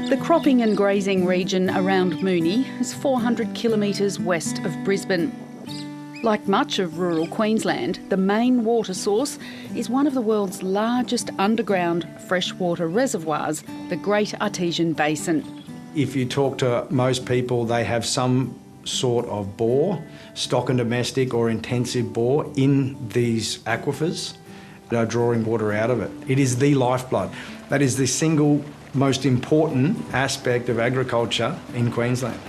The cropping and grazing region around Moonee is 400 kilometres west of Brisbane. Like much of rural Queensland, the main water source is one of the world's largest underground freshwater reservoirs, the Great Artesian Basin. If you talk to most people, they have some sort of bore, stock and domestic or intensive bore in these aquifers that are drawing water out of it. It is the lifeblood. That is the single most important aspect of agriculture in Queensland.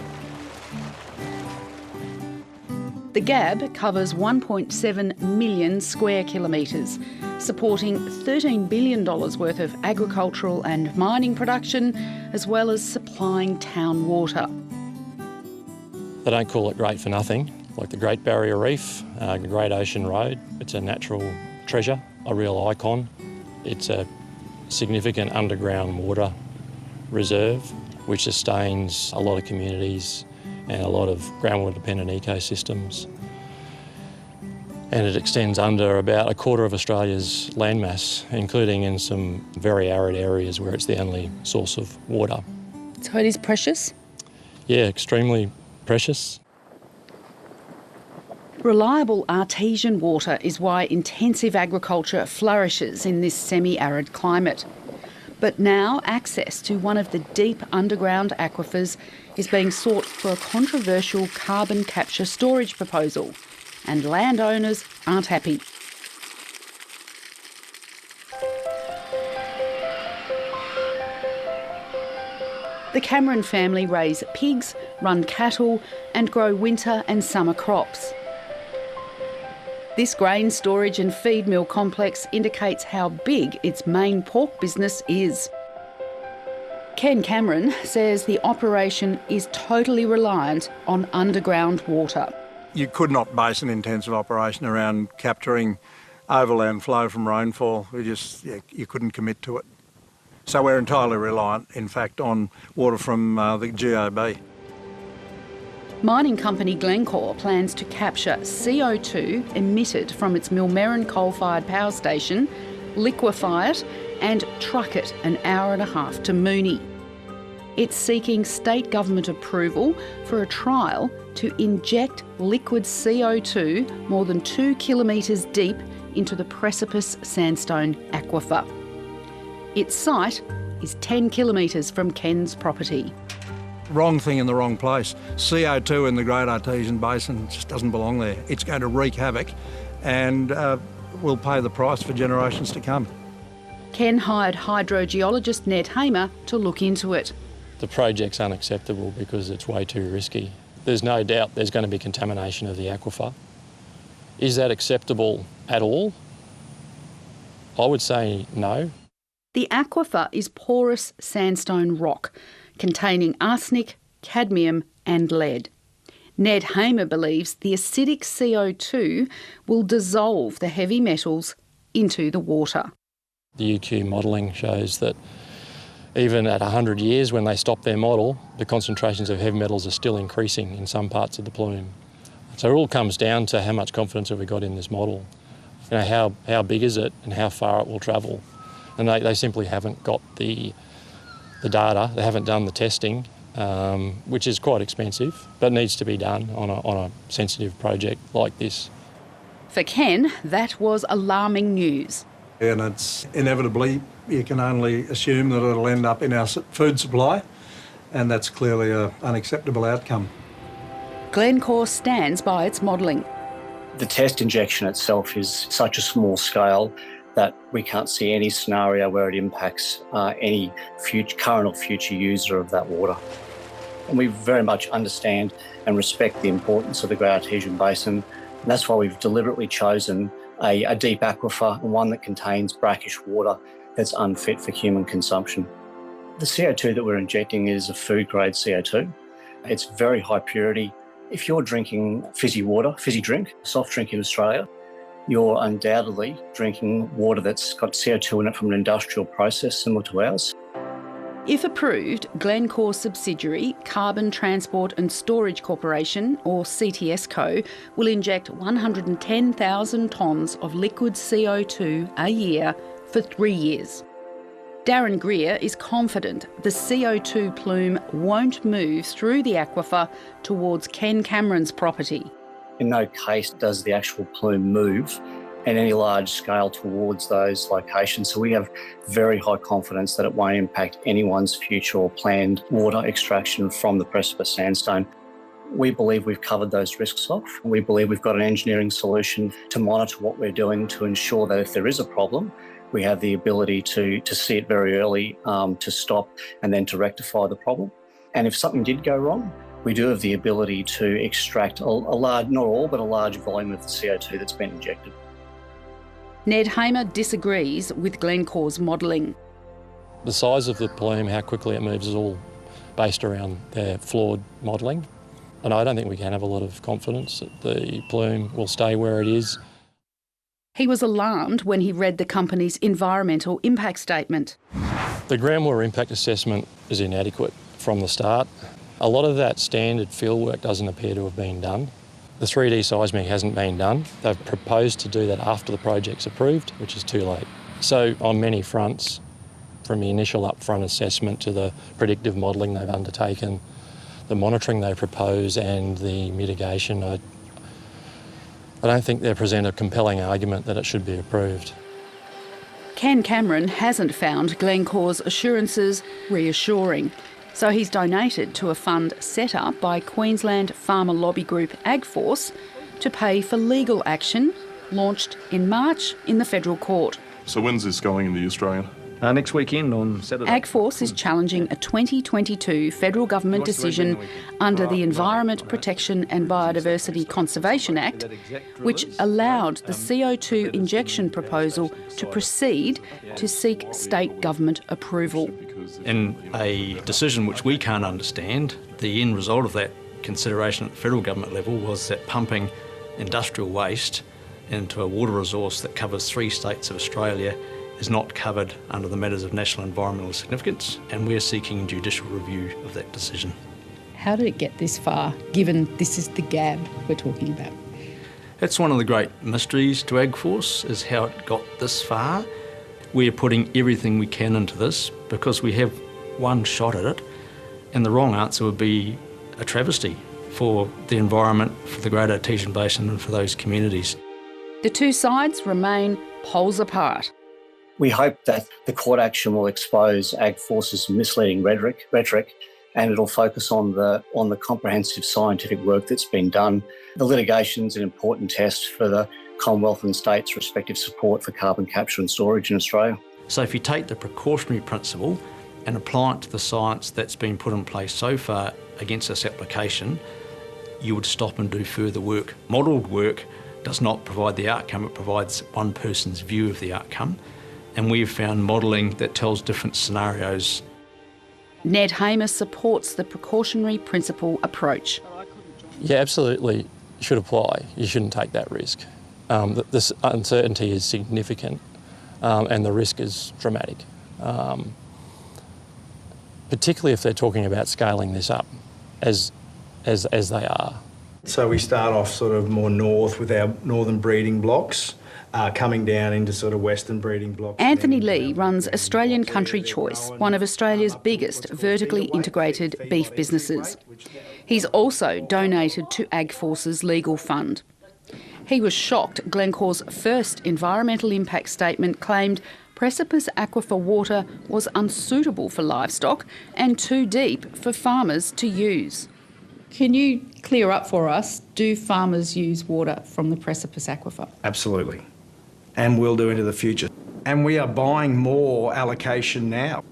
The GAB covers 1.7 million square kilometres, supporting $13 billion worth of agricultural and mining production, as well as supplying town water. They don't call it great for nothing, like the Great Barrier Reef, the Great Ocean Road. It's a natural treasure, a real icon. It's a significant underground water reserve which sustains a lot of communities and a lot of groundwater dependent ecosystems. And it extends under about a quarter of Australia's landmass, including in some very arid areas where it's the only source of water. So it is precious? Yeah, extremely precious. Reliable artesian water is why intensive agriculture flourishes in this semi-arid climate. But now access to one of the deep underground aquifers is being sought for a controversial carbon capture storage proposal, and landowners aren't happy. The Cameron family raise pigs, run cattle and grow winter and summer crops. This grain storage and feed mill complex indicates how big its main pork business is. Ken Cameron says the operation is totally reliant on underground water. You could not base an intensive operation around capturing overland flow from rainfall. You couldn't commit to it. So we're entirely reliant, in fact, on water from the GOB. Mining company Glencore plans to capture CO2 emitted from its Millmerran coal-fired power station, liquefy it and truck it an hour and a half to Moonee. It's seeking state government approval for a trial to inject liquid CO2 more than 2 kilometres deep into the Precipice Sandstone Aquifer. Its site is 10 kilometres from Ken's property. Wrong thing in the wrong place. CO2 in the Great Artesian Basin just doesn't belong there. It's going to wreak havoc and we'll pay the price for generations to come. Ken hired hydrogeologist Ned Hamer to look into it. The project's unacceptable because it's way too risky. There's no doubt there's going to be contamination of the aquifer. Is that acceptable at all? I would say no. The aquifer is porous sandstone rock containing arsenic, cadmium and lead. Ned Hamer believes the acidic CO2 will dissolve the heavy metals into the water. The UQ modelling shows that even at 100 years when they stop their model, the concentrations of heavy metals are still increasing in some parts of the plume. So it all comes down to how much confidence have we got in this model. You know, how big is it and how far it will travel. And they simply haven't got the data, they haven't done the testing, which is quite expensive, but needs to be done on a sensitive project like this. For Ken, that was alarming news. And it's inevitably, you can only assume that it'll end up in our food supply, and that's clearly an unacceptable outcome. Glencore stands by its modelling. The test injection itself is such a small scale that we can't see any scenario where it impacts any current or future user of that water. And we very much understand and respect the importance of the Great Artesian Basin. And that's why we've deliberately chosen a deep aquifer, one that contains brackish water that's unfit for human consumption. The CO2 that we're injecting is a food-grade CO2. It's very high purity. If you're drinking fizzy water, fizzy drink, soft drink in Australia, you're undoubtedly drinking water that's got CO2 in it from an industrial process similar to ours. If approved, Glencore's subsidiary, Carbon Transport and Storage Corporation, or CTSCo, will inject 110,000 tonnes of liquid CO2 a year for 3 years. Darren Greer is confident the CO2 plume won't move through the aquifer towards Ken Cameron's property. In no case does the actual plume move at any large scale towards those locations. So we have very high confidence that it won't impact anyone's future or planned water extraction from the precipice sandstone. We believe we've covered those risks off. We believe we've got an engineering solution to monitor what we're doing to ensure that if there is a problem, we have the ability to see it very early, to stop and then to rectify the problem. And if something did go wrong, we do have the ability to extract a large, not all, but a large volume of the CO2 that's been injected. Ned Hamer disagrees with Glencore's modelling. The size of the plume, how quickly it moves, is all based around their flawed modelling. And I don't think we can have a lot of confidence that the plume will stay where it is. He was alarmed when he read the company's environmental impact statement. The groundwater impact assessment is inadequate from the start. A lot of that standard fieldwork doesn't appear to have been done. The 3D seismic hasn't been done. They've proposed to do that after the project's approved, which is too late. So on many fronts, from the initial upfront assessment to the predictive modelling they've undertaken, the monitoring they propose and the mitigation, I don't think they present a compelling argument that it should be approved. Ken Cameron hasn't found Glencore's assurances reassuring, so he's donated to a fund set up by Queensland farmer lobby group AgForce to pay for legal action launched in March in the federal court. So when's this going in the Australian? Next weekend on Saturday. AgForce is challenging a 2022 federal government decision under the Environment Protection and Biodiversity Conservation Act, which allowed the CO2 injection proposal to proceed to seek state government approval. In a decision which we can't understand, the end result of that consideration at the federal government level was that pumping industrial waste into a water resource that covers 3 states of Australia is not covered under the matters of national environmental significance, and we're seeking judicial review of that decision. How did it get this far, given this is the gab we're talking about? That's one of the great mysteries to AgForce, is how it got this far. We're putting everything we can into this because we have one shot at it, and the wrong answer would be a travesty for the environment, for the Great Artesian Basin and for those communities. The two sides remain poles apart. We hope that the court action will expose AgForce's misleading rhetoric, and it'll focus on the comprehensive scientific work that's been done. The litigation's an important test for the Commonwealth and states' respective support for carbon capture and storage in Australia. So if you take the precautionary principle and apply it to the science that's been put in place so far against this application, you would stop and do further work. Modelled work does not provide the outcome, it provides one person's view of the outcome. And we've found modelling that tells different scenarios. Ned Hamer supports the precautionary principle approach. Yeah, absolutely should apply. You shouldn't take that risk. This uncertainty is significant and the risk is dramatic, particularly if they're talking about scaling this up as they are. So we start off sort of more north with our northern breeding blocks, coming down into sort of western breeding blocks. Anthony Lee runs Australian Country Choice, one of Australia's biggest vertically integrated beef businesses. He's also donated to AgForce's legal fund. He was shocked Glencore's first environmental impact statement claimed precipice aquifer water was unsuitable for livestock and too deep for farmers to use. Can you clear up for us, do farmers use water from the precipice aquifer? Absolutely. And will do into the future. And we are buying more allocation now.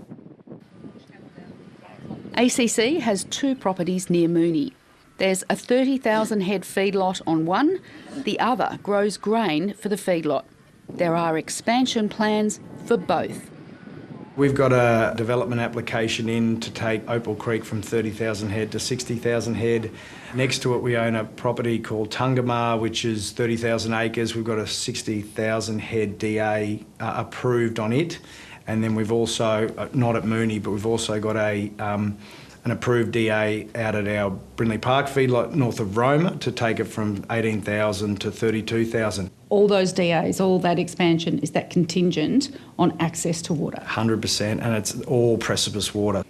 ACC has 2 properties near Moonee. There's a 30,000 head feedlot on one, the other grows grain for the feedlot. There are expansion plans for both. We've got a development application in to take Opal Creek from 30,000 head to 60,000 head. Next to it, we own a property called Tungamar, which is 30,000 acres. We've got a 60,000 head DA approved on it. And then we've also, not at Moonee, but we've also got an approved DA out at our Brindley Park feedlot north of Roma to take it from 18,000 to 32,000. All those DAs, all that expansion, is that contingent on access to water? 100%, and it's all precipice water.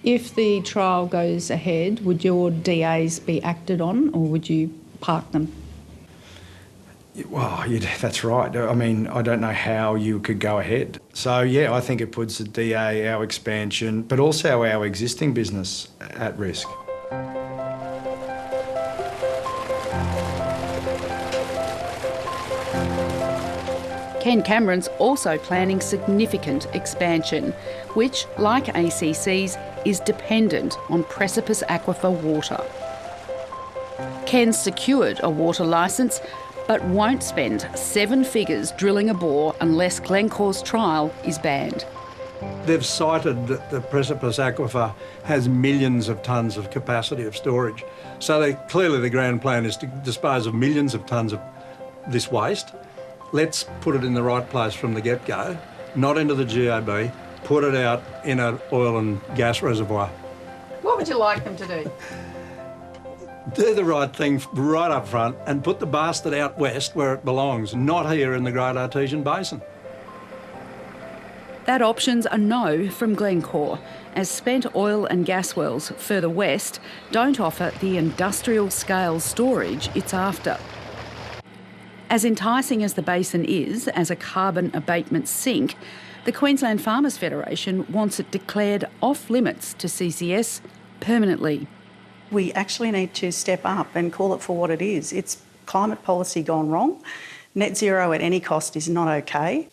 If the trial goes ahead, would your DAs be acted on, or would you park them? Well, that's right. I mean, I don't know how you could go ahead. So, yeah, I think it puts the DA, our expansion, but also our existing business at risk. Ken Cameron's also planning significant expansion, which, like ACC's, is dependent on precipice aquifer water. Ken's secured a water licence, but won't spend 7 figures drilling a bore unless Glencore's trial is banned. They've cited that the precipice aquifer has millions of tonnes of capacity of storage. So clearly the grand plan is to dispose of millions of tonnes of this waste. Let's put it in the right place from the get-go, not into the GAB, put it out in an oil and gas reservoir. What would you like them to do? Do the right thing right up front and put the bastard out west where it belongs, not here in the Great Artesian Basin. That option's a no from Glencore, as spent oil and gas wells further west don't offer the industrial scale storage it's after. As enticing as the basin is as a carbon abatement sink, the Queensland Farmers Federation wants it declared off limits to CCS permanently. We actually need to step up and call it for what it is. It's climate policy gone wrong. Net zero at any cost is not okay.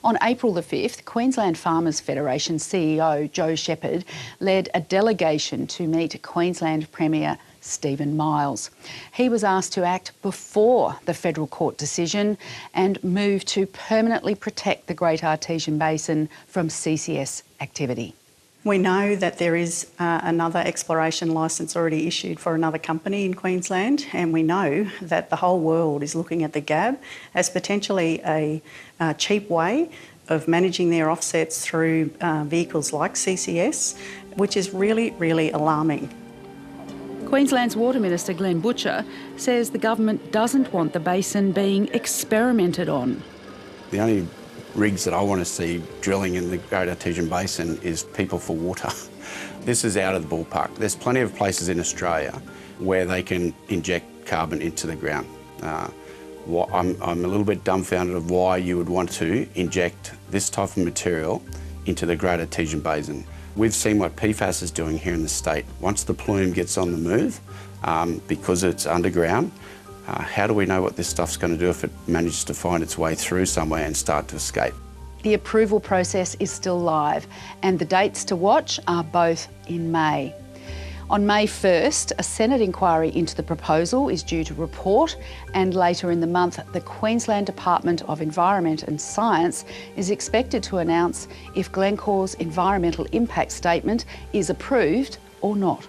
On April the 5th, Queensland Farmers Federation CEO Joe Shepherd led a delegation to meet Queensland Premier Stephen Miles. He was asked to act before the federal court decision and move to permanently protect the Great Artesian Basin from CCS activity. We know that there is another exploration licence already issued for another company in Queensland, and we know that the whole world is looking at the GAB as potentially a cheap way of managing their offsets through vehicles like CCS, which is really, really alarming. Queensland's Water Minister Glenn Butcher says the government doesn't want the basin being experimented on. The only rigs that I want to see drilling in the Great Artesian Basin is people for water. This is out of the ballpark. There's plenty of places in Australia where they can inject carbon into the ground. I'm a little bit dumbfounded of why you would want to inject this type of material into the Great Artesian Basin. We've seen what PFAS is doing here in the state. Once the plume gets on the move, because it's underground, how do we know what this stuff's going to do if it manages to find its way through somewhere and start to escape? The approval process is still live, and the dates to watch are both in May. On May 1st, a Senate inquiry into the proposal is due to report, and later in the month, the Queensland Department of Environment and Science is expected to announce if Glencore's environmental impact statement is approved or not.